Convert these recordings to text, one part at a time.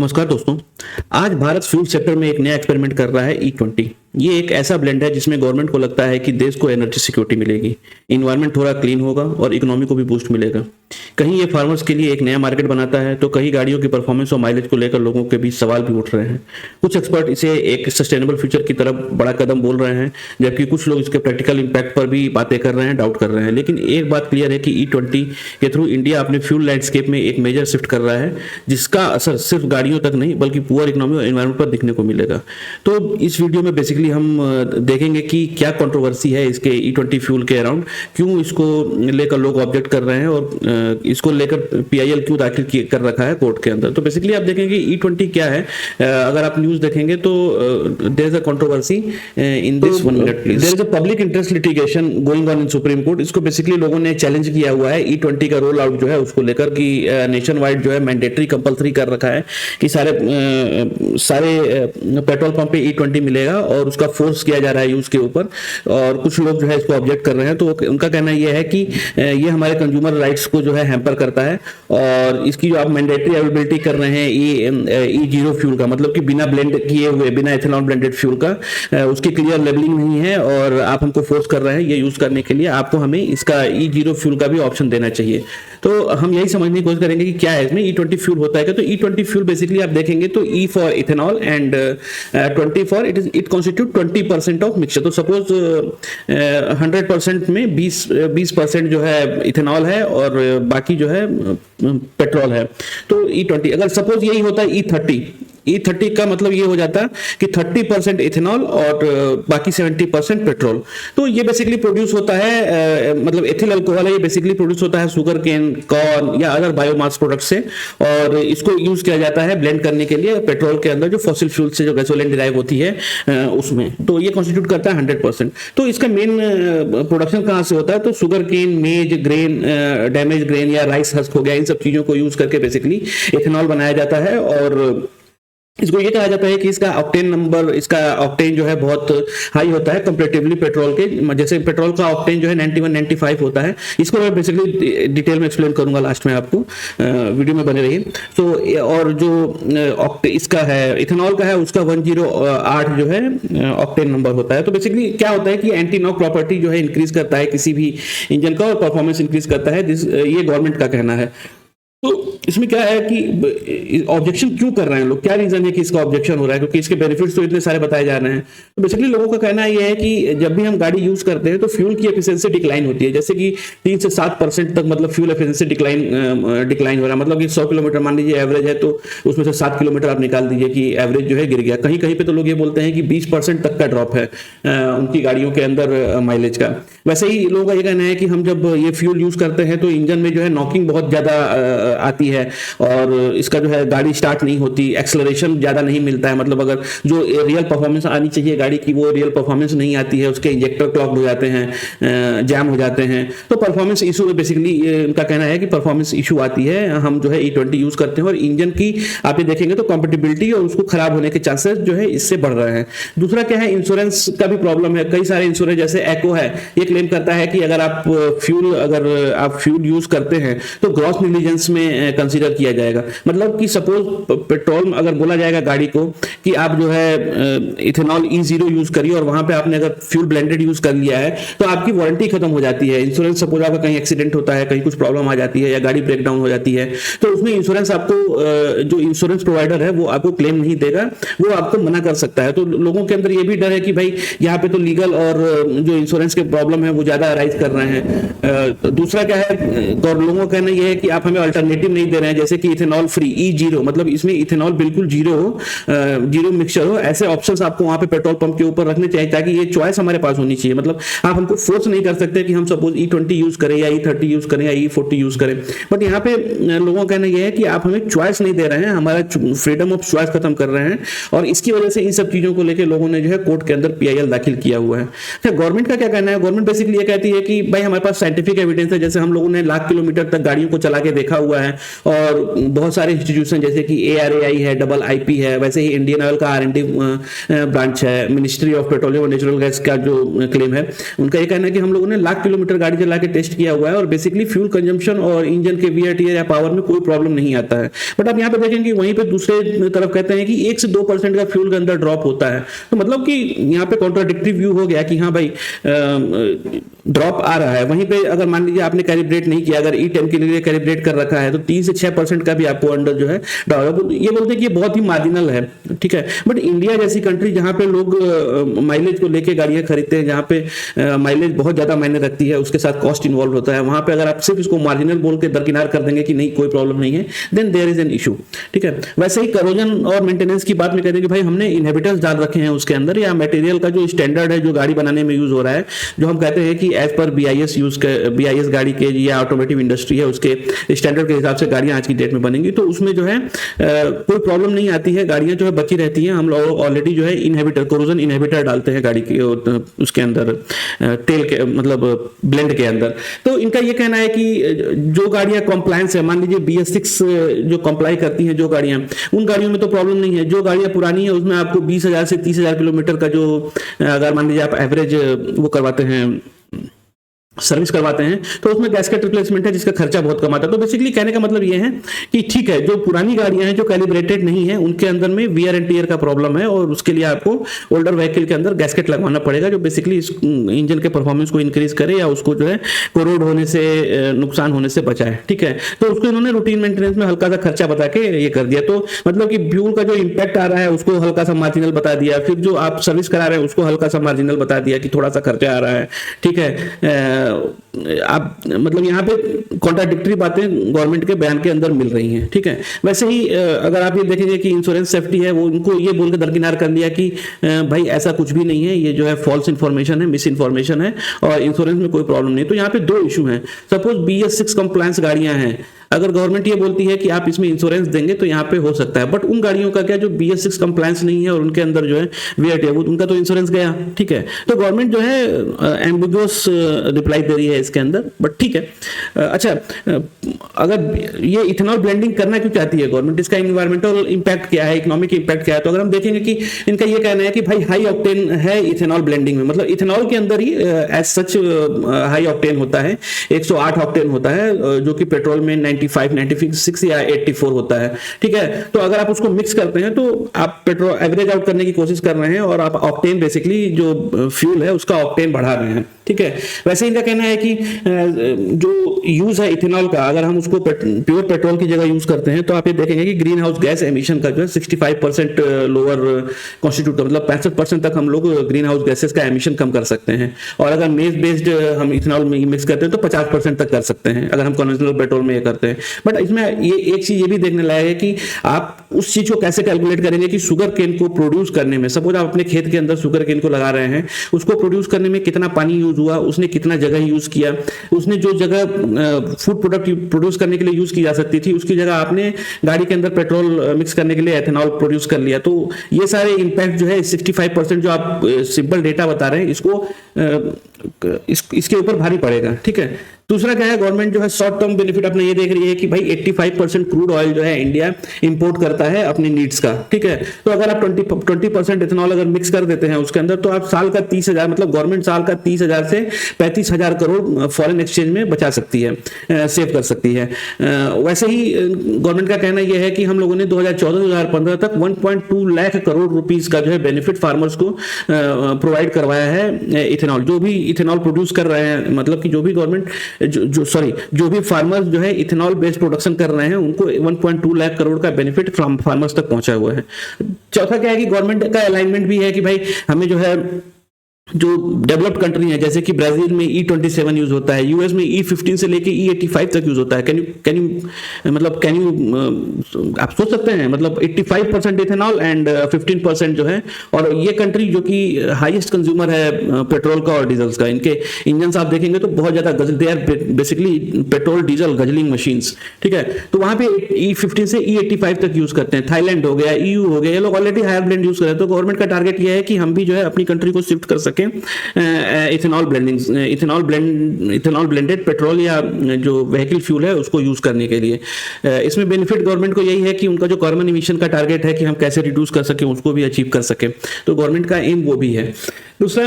नमस्कार दोस्तों। आज भारत फ्यूल सेक्टर में एक नया एक्सपेरिमेंट कर रहा है E20। ये एक ऐसा ब्लेंड है जिसमें गवर्नमेंट को लगता है कि देश को एनर्जी सिक्योरिटी मिलेगी, इन्वायरमेंट थोड़ा क्लीन होगा और इकोनॉमी को भी बूस्ट मिलेगा। कहीं ये फार्मर्स के लिए एक नया मार्केट बनाता है तो कहीं गाड़ियों की परफॉर्मेंस और माइलेज को लेकर लोगों के बीच सवाल भी उठ रहे हैं। कुछ एक्सपर्ट इसे एक सस्टेनेबल फ्यूचर की तरफ बड़ा कदम बोल रहे हैं, जबकि कुछ लोग इसके प्रैक्टिकल इंपैक्ट पर भी बातें कर रहे हैं, डाउट कर रहे हैं। लेकिन एक बात क्लियर है कि E20 के थ्रू इंडिया अपने फ्यूल लैंडस्केप में एक मेजर शिफ्ट कर रहा है, जिसका असर सिर्फ गाड़ियों तक नहीं बल्कि पुअर इकोनॉमी और एनवायरमेंट पर दिखने को मिलेगा। तो इस वीडियो में बेसिकली हम देखेंगे कि क्या कंट्रोवर्सी है इसके E20 फ्यूल के अराउंड, क्यों इसको लेकर लोग ऑब्जेक्ट कर रहे हैं और इसको लेकर PIL क्यों दाखिल कर रखा है कोर्ट के अंदर। तो बेसिकली आप देखेंगे E20 क्या है। अगर आप न्यूज देखेंगे तो there is a controversy in this 1 minute please. There is a public interest litigation going on in supreme court. इसको बेसिकली लोगों ने चैलेंज किया हुआ है E20 का रोल आउट जो है उसको लेकर कि नेशन वाइड जो है मैंडेटरी कंपलसरी कर रखा है कि सारे पेट्रोल पंप पे E20 मिलेगा और उसका फोर्स किया जा रहा है यूज के ऊपर। और कुछ लोग जो है इसको ऑब्जेक्ट कर रहे हैं। तो उनका कहना यह है कि ये हमारे कंज्यूमर राइट्स को जो है हैम्पर करता है और इसकी जो आप मैंडेटरी अवेलेबिलिटी कर रहे हैं E0 फ्यूल का, मतलब कि बिना ब्लेंड किए हुए, बिना एथेनॉल ब्लेंडेड फ्यूल का, उसकी क्लियर लेबलिंग नहीं है और आप हमको फोर्स कर रहे हैं ये यूज करने के लिए। आपको हमें इसका E0 फ्यूल का भी ऑप्शन देना चाहिए। तो हम यही समझने की कोशिश करेंगे कि क्या है इसमें E20 फ्यूल होता है क्या। तो E20 फ्यूल बेसिकली आप देखेंगे तो E for ethanol and 20 for it constitute 20% of mixture. तो सपोज 100% में 20% जो है इथेनॉल है और बाकी जो है पेट्रोल है। तो E20 अगर सपोज यही होता है E30 का मतलब ये हो जाता है कि 30% इथेनॉल और बाकी 70% पेट्रोल। तो ये बेसिकली प्रोड्यूस होता है, मतलब एथिल अल्कोहल है, ये बेसिकली प्रोड्यूस होता है शुगर केन, कॉर्न या अदर बायोमास प्रोडक्ट से और इसको यूज किया जाता है ब्लेंड करने के लिए पेट्रोल के अंदर जो फॉसिल फ्यूल से जो गैसोलीन डिराइव होती है उसमें। तो ये कॉन्स्टिट्यूट करता है 100%। तो इसका मेन प्रोडक्शन कहाँ से होता है तो शुगर केन, मेज, ग्रेन, डैमेज ग्रेन या राइस हस्क हो गया, इन सब चीजों को यूज करके बेसिकली इथेनॉल बनाया जाता है। और इसको ये कहा जाता है कि इसका ऑक्टेन नंबर, इसका ऑक्टेन जो है बहुत हाई होता है कंपैरेटिवली पेट्रोल के। जैसे पेट्रोल का ऑक्टेन जो है 91-95 होता है। इसको मैं बेसिकली डिटेल में एक्सप्लेन करूंगा लास्ट में, आपको वीडियो में बने रहिए। तो और जो इसका है इथेनॉल का है उसका 108 जो है ऑक्टेन नंबर होता है। तो बेसिकली क्या होता है कि एंटी नॉक प्रॉपर्टी जो है इंक्रीज करता है किसी भी इंजन का और परफॉर्मेंस इंक्रीज करता है। ये गवर्नमेंट का कहना है। तो इसमें क्या है कि ऑब्जेक्शन क्यों कर रहे हैं लोग, क्या रीजन है कि इसका ऑब्जेक्शन हो रहा है, क्योंकि इसके बेनिफिट्स तो इतने सारे बताए जा रहे हैं। तो बेसिकली लोगों का कहना ये है कि जब भी हम गाड़ी यूज करते हैं तो फ्यूल की एफिशिएंसी डिक्लाइन होती है, जैसे कि 3 से 7% तक मतलब फ्यूल एफिशिएंसी डिक्लाइन हो रहा है। मतलब कि 100 किलोमीटर मान लीजिए एवरेज है तो उसमें से 7 किलोमीटर आप निकाल दीजिए कि एवरेज जो है गिर गया। कहीं कहीं पे तो लोग ये बोलते हैं कि 20% तक का ड्रॉप है उनकी गाड़ियों के अंदर माइलेज का। वैसे ही लोगों का ये कहना है कि हम जब ये फ्यूल यूज करते हैं तो इंजन में जो है नॉकिंग बहुत ज्यादा आती है और इसका जो है गाड़ी स्टार्ट नहीं होती, एक्सेलरेशन ज्यादा नहीं मिलता है। मतलब अगर जो रियल परफॉर्मेंस आनी चाहिए गाड़ी की वो रियल परफॉर्मेंस नहीं आती है, उसके इंजेक्टर क्लॉग्ड हो जाते हैं, जैम हो जाते हैं। तो परफॉर्मेंस इशू में बेसिकली उनका कहना है कि परफॉर्मेंस इशू आती है हम जो है E20 यूज करते हैं और इंजन की आप ये देखेंगे तो कंपेटिबिलिटी और उसको खराब होने के चांसेस जो है इससे बढ़ रहे हैं। दूसरा क्या है, इंश्योरेंस का भी प्रॉब्लम है। कई सारे इंश्योरेंस जैसे एको है, ये क्लेम करता है कि अगर आप फ्यूल यूज करते हैं तो ग्रॉस नेग्लिजेंस में कंसीडर किया जाएगा। मतलब कि सपोज पेट्रोल अगर बोला जाएगा गाड़ी को कि आप जो है इथेनॉल E0 यूज करिए और वहां पे आपने अगर फ्यूल ब्लेंडेड यूज कर लिया है तो आपकी वारंटी खत्म हो जाती है। इंश्योरेंस सपोज आपका कहीं एक्सीडेंट होता है, कहीं कुछ प्रॉब्लम आ जाती है या गाड़ी ब्रेक डाउन हो जाती है तो उसमें इंश्योरेंस आपको जो इंश्योरेंस प्रोवाइडर है वो आपको क्लेम नहीं देगा, वो आपको मना कर सकता है। तो लोगों के अंदर ये भी डर है कि भाई यहाँ पे तो लीगल और जो इंश्योरेंस के प्रॉब्लम है वो ज्यादा अराइज कर रहे हैं। दूसरा क्या है, लोगों का कहना यह है कि आप हमें अल्टरनेटिव नहीं दे रहे हैं, जैसे कि इथेनॉल फ्री E0, मतलब इसमें इथेनॉल बिल्कुल जीरो हो, जीरो मिक्सचर हो, ऐसे ऑप्शंस आपको वहां पे पेट्रोल पंप के ऊपर रखने चाहिए ताकि ये चॉइस हमारे पास होनी चाहिए। मतलब आप हमको फोर्स नहीं कर सकते कि हम सपोज E20 यूज करें या E30 यूज करें या E40 यूज करें। बट यहाँ पे लोगों का कहना यह है कि आप हमें चॉइस नहीं दे रहे हैं, हमारा फ्रीडम ऑफ चॉइस खत्म कर रहे हैं और इसकी वजह से इन सब चीजों को लेकर लोगों ने जो है कोर्ट के अंदर PIL दाखिल किया हुआ है। गवर्नमेंट का क्या कहना है, गवर्नमेंट बेसिकली ये कहती है कि भाई हमारे पास साइंटिफिक एविडेंस है, जैसे हम लोगों ने लाख किलोमीटर तक गाड़ियों को चला के देखा हुआ है, और बहुत सारे इंस्टीट्यूशन जैसे कि ARAI है, IIIP है, वैसे ही इंडियन ऑयल का R&D ब्रांच है, मिनिस्ट्री ऑफ पेट्रोलियम और नेचुरल गैस का जो क्लेम है, उनका ये कहना है कि हम लोगों ने लाख किलोमीटर गाड़ी चला के टेस्ट किया हुआ है और बेसिकली फ्यूल कंजम्पशन और इंजन के वियर टियर या पावर में कोई प्रॉब्लम नहीं आता है। बट आप यहाँ पे देखेंगे वहीं पे दूसरे तरफ कहते हैं कि 1 से 2% का फ्यूल के अंदर ड्रॉप होता है, तो मतलब कि यहाँ पे कॉन्ट्राडिक्टरी व्यू हो गया कि हाँ भाई ड्रॉप आ रहा है। वहीं पे अगर मान लीजिए आपने कैलिब्रेट नहीं किया, अगर E10 के लिए कैलिब्रेट कर रखा है, तो 3 से 6% का भी आपको अंडर जो है ये बोलते हैं कि ये बहुत ही मार्जिनल है, ठीक है। बट इंडिया जैसी कंट्री जहां पे लोग माइलेज को लेके गाड़ियां खरीदते हैं, जहां पे माइलेज बहुत ज्यादा मायने रखती है, उसके साथ कॉस्ट इन्वॉल्व होता है, वहां पे अगर आप सिर्फ इसको मार्जिनल बोल के दरकिनार कर देंगे कि नहीं कोई प्रॉब्लम नहीं है, then there is an issue, ठीक है। वैसे ही करोजन और मेंटेनेंस की बात में कहते हैं कि भाई हमने इनहिबिटर्स डाल रखे हैं उसके अंदर, या मटेरियल का जो स्टैंडर्ड है जो गाड़ी बनाने में यूज हो रहा है, जो हम कहते हैं कि एज पर BIS गाड़ी के या ऑटोमोटिव इंडस्ट्री है उसके स्टैंडर्ड के हिसाब से गाड़ियां आज की डेट में बनेंगी, तो उसमें जो है कोई प्रॉब्लम नहीं आती है, गाड़ियां जो है बची रहती हैं। हम लोग ऑलरेडी जो है इनहिबिटर, कोरोजन इनहिबिटर डालते हैं गाड़ी के उसके अंदर, तेल के मतलब ब्लेंड के अंदर। तो इनका ये कहना है कि जो गाड़ियां कॉम्प्लायंस है, मान लीजिए BS6 जो कंप्लाई करती हैं जो गाड़ियां, उन गाड़ियों में तो प्रॉब्लम नहीं है। जो गाड़ियां पुरानी है उसमें आपको 20,000 से 30,000 किलोमीटर का जो अगर मान लीजिए आप एवरेज वो करवाते हैं, सर्विस करवाते हैं, तो उसमें गैस्केट रिप्लेसमेंट है जिसका खर्चा बहुत कम आता है। तो बेसिकली कहने का मतलब ये है कि ठीक है, जो पुरानी गाड़ियां हैं जो कैलिब्रेटेड नहीं है उनके अंदर में वियर एंड टियर का प्रॉब्लम है, और उसके लिए आपको ओल्डर व्हीकल के अंदर गैस्केट लगवाना पड़ेगा, जो बेसिकली इस इंजन के परफॉर्मेंस को इंक्रीज करे या उसको जो है कोरोड होने से, नुकसान होने से बचाए, ठीक है। तो उसको इन्होंने रूटीन मेंटेनेंस में हल्का सा खर्चा बता के ये कर दिया। तो मतलब कि फ्यूल का जो इंपैक्ट आ रहा है उसको हल्का सा मार्जिनल बता दिया, फिर जो आप सर्विस करा रहे हैं उसको हल्का सा मार्जिनल बता दिया कि थोड़ा सा खर्चा आ रहा है, ठीक है। आप मतलब यहाँ पे कॉन्ट्राडिक्टरी बातें गवर्नमेंट के बयान के अंदर मिल रही हैं, ठीक है। वैसे ही अगर आप ये देखेंगे कि इंश्योरेंस सेफ्टी है, वो उनको ये बोल के दरकिनार कर दिया कि भाई ऐसा कुछ भी नहीं है, ये जो है फॉल्स इन्फॉर्मेशन है, मिस इन्फॉर्मेशन है, और इंश्योरेंस में कोई प्रॉब्लम नहीं। तो यहाँ पे 2 इशू हैं। सपोज BS6 कंप्लायंस गाड़ियां हैं, अगर गवर्नमेंट ये बोलती है कि आप इसमें इंश्योरेंस देंगे तो यहाँ पे हो सकता है, बट उन गाड़ियों का क्या जो BS6 कंप्लायंस नहीं है और उनके अंदर जो है वीआरटी है, वो उनका तो इंश्योरेंस गया, ठीक है। तो गवर्नमेंट जो है एम्बिगुअस रिप्लाई दे रही है इसके अंदर, बट ठीक है। अच्छा, अगर ये इथेनॉल ब्लेंडिंग करना क्यों चाहती है गवर्नमेंट, इसका इन्वायरमेंटल इंपैक्ट क्या है, इकोनॉमिक इंपैक्ट क्या है, तो अगर हम देखेंगे कि इनका ये कहना है कि भाई हाई ऑक्टेन है इथेनॉल ब्लेंडिंग में, मतलब इथेनॉल के अंदर ही एज सच हाई ऑक्टेन होता है, 108 ऑक्टेन होता है, जो कि पेट्रोल में 95, 96 या 84 होता है, ठीक है। तो अगर आप उसको मिक्स करते हैं तो आप पेट्रोल एवरेज आउट करने की कोशिश कर रहे हैं, और आप ऑक्टेन बेसिकली जो फ्यूल है उसका ऑक्टेन बढ़ा रहे हैं, ठीक है। वैसे इनका कहना है कि जो यूज है इथेनॉल का, अगर हम उसको प्योर पेट्रोल की जगह यूज करते हैं तो आप ये देखेंगे कि ग्रीन हाउस गैस एमिशन का जो है 65% लोअर कॉन्स्टिट्यूट, मतलब 65% तक हम लोग ग्रीन हाउस गैसेस का एमिशन कम कर सकते हैं। और अगर मेज बेस्ड हम इथेनॉल में मिक्स करते हैं तो 50% तक कर सकते हैं, अगर हम कन्वेंशनल पेट्रोल में ये करते हैं। बट इसमें ये एक चीज ये भी देखने लायक है कि आप उस चीज को कैसे कैलकुलेट करेंगे कि शुगर केन को प्रोड्यूस करने में, सपोज आप अपने खेत के अंदर शुगर केन को लगा रहे हैं, उसको प्रोड्यूस करने में कितना पानी यूज हुआ, उसने कितना जगह यूज किया, उसने जो जगह फूड प्रोडक्ट प्रोड्यूस करने के लिए यूज की जा सकती थी उसकी जगह आपने गाड़ी के अंदर पेट्रोल मिक्स करने के लिए एथेनॉल प्रोड्यूस कर लिया। तो ये सारे इंपैक्ट जो है 65% जो आप सिंपल डेटा बता रहे हैं, इसको इसके ऊपर भारी पड़ेगा, ठीक है। दूसरा क्या है, गवर्नमेंट जो है शॉर्ट टर्म बेनिफिट अपना ये देख रही है कि भाई 85% क्रूड ऑयल जो है इंडिया इंपोर्ट करता है अपनी नीड्स का, ठीक है। तो अगर आप 20% इथेनॉल अगर मिक्स कर देते हैं उसके अंदर, तो आप साल का 30,000, मतलब गवर्नमेंट साल का 30,000 से 35,000 करोड़ फॉरेन एक्सचेंज में बचा सकती है, सेव कर सकती है। वैसे ही गवर्नमेंट का कहना यह है कि हम लोगों ने 2014-2015 तक 1.2 लाख करोड़ रुपीज का जो है बेनिफिट फार्मर्स को प्रोवाइड करवाया है इथेनॉल, जो भी इथेनॉल प्रोड्यूस कर रहे हैं, मतलब कि जो भी गवर्नमेंट जो भी फार्मर्स जो है इथेनॉल बेस्ड प्रोडक्शन कर रहे हैं उनको 1.2 लाख करोड़ का बेनिफिट फार्मर्स तक पहुंचा हुआ है। चौथा क्या है कि गवर्नमेंट का अलाइनमेंट भी है कि भाई हमें जो है जो डेवलप्ड कंट्री है, जैसे कि ब्राजील में E27 यूज होता है, यूएस में E15 से लेके E85 तक यूज होता है। कैन यू आप सोच सकते हैं, मतलब 85% इथेनॉल एंड 15% जो है, और ये कंट्री जो कि हाईएस्ट कंज्यूमर है पेट्रोल का और डीजल का, इनके इंजन आप देखेंगे तो बहुत ज्यादा they are basically petrol diesel guzzling machines, ठीक है। तो वहां पे E15 से E85 तक यूज करते हैं। थाईलैंड हो गया, EU हो गया, ये लोग ऑलरेडी हायर ब्लेंड यूज कर रहे हैं। तो गवर्नमेंट का टारगेट ये है कि हम भी जो है अपनी कंट्री को शिफ्ट कर सके सके इथेनॉल ब्लेंडेड पेट्रोल या जो व्हीकल फ्यूल है उसको यूज करने के लिए। इसमें बेनिफिट गवर्नमेंट को यही है कि उनका जो कार्बन इमिशन का टारगेट है कि हम कैसे रिड्यूस कर सके उसको भी अचीव कर सके, तो गवर्नमेंट का एम वो भी है। दूसरा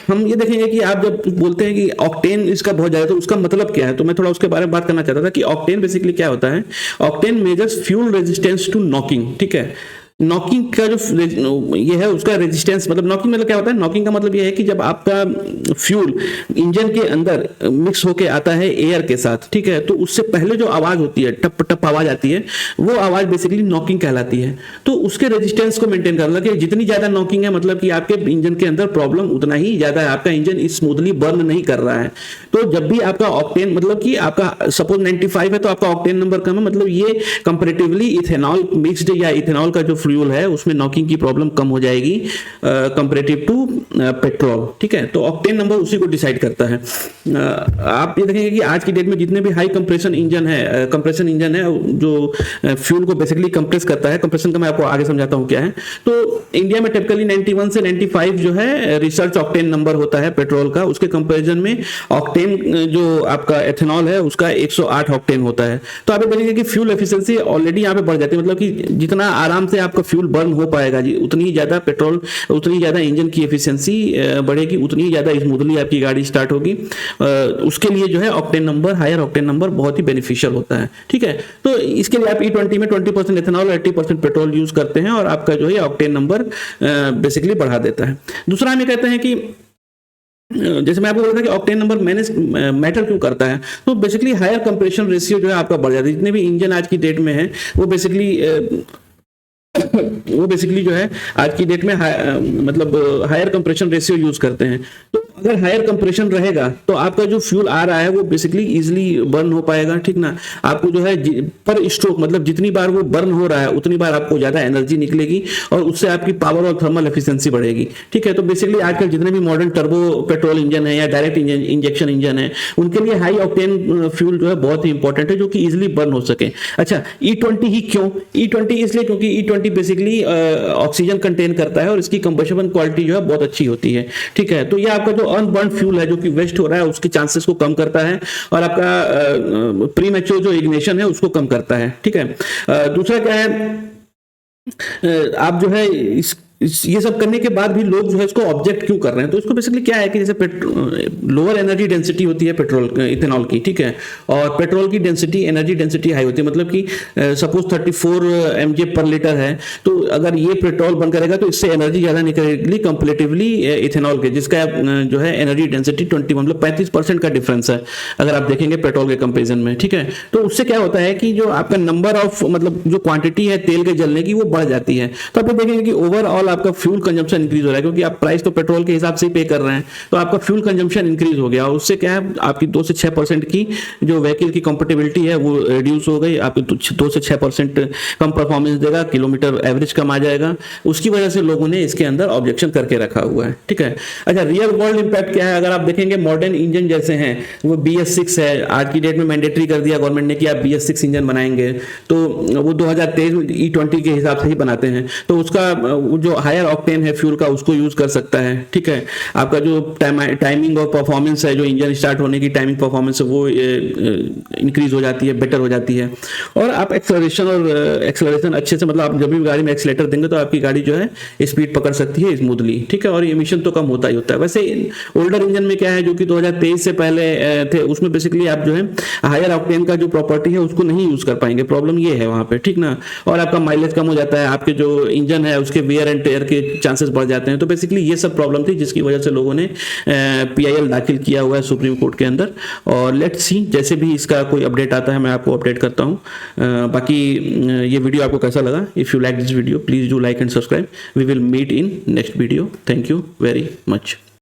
हम ये देखेंगे कि आप जब बोलते हैं कि ऑक्टेन इसका बहुत ज्यादा, तो उसका मतलब क्या है, तो मैं थोड़ा उसके बारे में बात करना चाहता था कि ऑक्टेन बेसिकली क्या होता है। Octane measures fuel resistance to knocking, ठीक है। नॉकिंग का जो ये है उसका रेजिस्टेंस, मतलब नॉकिंग मतलब क्या होता है, नॉकिंग का मतलब ये है कि जब आपका फ्यूल इंजन के अंदर मिक्स होके आता है एयर के साथ, ठीक है, तो उससे पहले जो आवाज होती है, टप टप आवाज आती है, वो आवाज बेसिकली नॉकिंग कहलाती है। तो उसके रेजिस्टेंस को मेंटेन करना, कि जितनी ज्यादा नॉकिंग है मतलब कि आपके इंजन के अंदर प्रॉब्लम उतना ही ज्यादा है, आपका इंजन स्मूथली बर्न नहीं कर रहा है। तो जब भी आपका ऑक्टेन, मतलब कि आपका सपोज 95 है तो आपका ऑक्टेन नंबर कम है, मतलब ये कंपैरेटिवली इथेनॉल मिक्स्ड या इथेनॉल का जो फ्यूल है उसमें नॉकिंग की प्रॉब्लम कम हो जाएगी कंपैरेटिव टू पेट्रोल, ठीक है। तो ऑक्टेन नंबर उसी को डिसाइड करता है। आप ये देखेंगे कि आज की डेट में जितने भी हाई कंप्रेशन इंजन है जो फ्यूल को बेसिकली कंप्रेस करता है, कंप्रेशन का मैं आपको आगे समझाता हूं क्या है। तो इंडिया में टिपिकली 91 से 95 जो है रिसर्च ऑक्टेन नंबर होता है पेट्रोल का, उसके कंपैरिजन में ऑक्टेन जो आपका एथेनॉल है उसका 108 ऑक्टेन होता है। तो आप देखेंगे कि फ्यूल एफिशिएंसी ऑलरेडी यहाँ पे बढ़ जाती है, मतलब कि जितना आराम से आपका फ्यूल बर्न हो पाएगा जी, उतनी ज्यादा पेट्रोल, उतनी ज्यादा इंजन की एफिशिएंसी बढ़ेगी, उतनी ज्यादा स्मूथली आपकी गाड़ी स्टार्ट होगी। उसके लिए जो है octane number, higher octane number बहुत ही बेनिफिशियल होता है, ठीक है। तो इसके लिए आप E20 में 20% एथेनॉल और 80% पेट्रोल यूज करते हैं और आपका जो है ऑक्टेन नंबर बेसिकली बढ़ा देता है। दूसरा हम ये कहते हैं कि जैसे मैं आपको बोल रहा था कि ऑक्टेन नंबर मैटर क्यों करता है, तो बेसिकली हायर कंप्रेशन रेशियो जो है आपका बढ़ जाता है। जितने भी इंजन आज की डेट में है वो बेसिकली जो है आज की डेट में मतलब हायर कंप्रेशन रेशियो यूज करते हैं। तो अगर हायर कंप्रेशन रहेगा तो आपका जो फ्यूल आ रहा है वो बेसिकली इजीली बर्न हो पाएगा, ठीक ना। आपको जो है पर स्ट्रोक, मतलब जितनी बार वो बर्न हो रहा है उतनी बार आपको ज्यादा एनर्जी निकलेगी और उससे आपकी पावर और थर्मल एफिशिएंसी बढ़ेगी, ठीक है। तो बेसिकली आजकल जितने भी मॉडर्न टर्बो पेट्रोल इंजन है या डायरेक्ट इंजेक्शन इंजन है उनके लिए हाई ऑक्टेन फ्यूल जो है बहुत ही इंपॉर्टेंट है, जो कि इजिली बर्न हो सके। अच्छा, E20 ही क्यों? E20 इसलिए क्योंकि E20 बेसिकली ऑक्सीजन कंटेन करता है और इसकी कंबशन क्वालिटी जो है बहुत अच्छी होती है, ठीक है। तो ये आपका जो अनबर्न फ्यूल है जो कि वेस्ट हो रहा है उसके चांसेस को कम करता है और आपका प्रीमैच्योर जो इग्निशन है उसको कम करता है, ठीक है। दूसरा क्या है, आप जो है ये सब करने के बाद भी लोग जो है इसको ऑब्जेक्ट क्यों कर रहे हैं, तो इसको बेसिकली क्या है कि जैसे लोअर एनर्जी डेंसिटी होती है पेट्रोल इथेनॉल की, ठीक है, और पेट्रोल की डेंसिटी एनर्जी डेंसिटी हाई होती है, मतलब कि सपोज 34 mJ पर लीटर है, तो अगर ये पेट्रोल बन करेगा तो इससे एनर्जी ज्यादा निकलेगी कंपेरेटिवली इथेनॉल के, जिसका जो है एनर्जी डेंसिटी 21, मतलब 35% का डिफरेंस है अगर आप देखेंगे पेट्रोल के कंपेरिजन में, ठीक है। तो उससे क्या होता है कि जो आपका नंबर ऑफ, मतलब जो क्वांटिटी है तेल के जलने की वो बढ़ जाती है। तो आप देखेंगे कि ओवरऑल आपका फ्यूल कंजम्पशन इंक्रीज हो रहा है, क्योंकि आप प्राइस तो पेट्रोल के हिसाब से ही पे कर रहे हैं, तो आपका फ्यूल कंजम्पशन इंक्रीज हो गया और उससे क्या है आपकी 2 से 6% की जो व्हीकल की कंपेटिबिलिटी है वो रिड्यूस हो गई, आपकी 2 से 6% कम परफॉर्मेंस देगा, किलोमीटर एवरेज कम आ जाएगा। उसकी वजह से लोगों ने इसके अंदर ऑब्जेक्शन करके रखा हुआ है, ठीक है। अच्छा, रियल वर्ल्ड इंपैक्ट क्या है, अगर आप देखेंगे मॉडर्न इंजन जैसे हैं वो BS6 है, आज की डेट में मैंडेटरी कर दिया गवर्नमेंट ने कि आप BS6 इंजन बनाएंगे, तो वो 2023 में E20 के हिसाब से ही बनाते हैं, तो उसका जो हायर ऑक्टेन है फ्यूल का उसको यूज कर सकता है, ठीक है। आपका जो टाइमिंग और परफॉर्मेंस है, जो इंजन स्टार्ट होने की टाइमिंग परफॉर्मेंस है वो इंक्रीज हो जाती है, बेटर हो जाती है। और आप एक्सेलरेशन अच्छे से, मतलब आप जब भी गाड़ी में एक्सीलेटर देंगे तो आपकी गाड़ी जो है स्पीड पकड़ सकती है स्मूथली, ठीक है, और एमिशन तो कम होता ही होता है। वैसे ओल्डर इंजन में क्या है, जो कि 2023 से पहले थे, उसमें बेसिकली आप जो है हायर ऑक्टेन का जो प्रॉपर्टी है उसको नहीं यूज कर पाएंगे, प्रॉब्लम ये है वहां पे, ठीक ना। और आपका माइलेज कम हो जाता है, आपके जो इंजन है उसके वेयर एंड टेयर के चांसेस बढ़ जाते हैं। तो बेसिकली ये सब प्रॉब्लम थी जिसकी वजह से लोगों ने PIL दाखिल किया हुआ है सुप्रीम कोर्ट के अंदर, और लेट्स सी जैसे भी इसका कोई अपडेट आता है मैं आपको अपडेट करता हूँ। बाकी ये वीडियो आपको कैसा लगा, if you like this video please do like and subscribe. We will meet in next video. Thank you very much.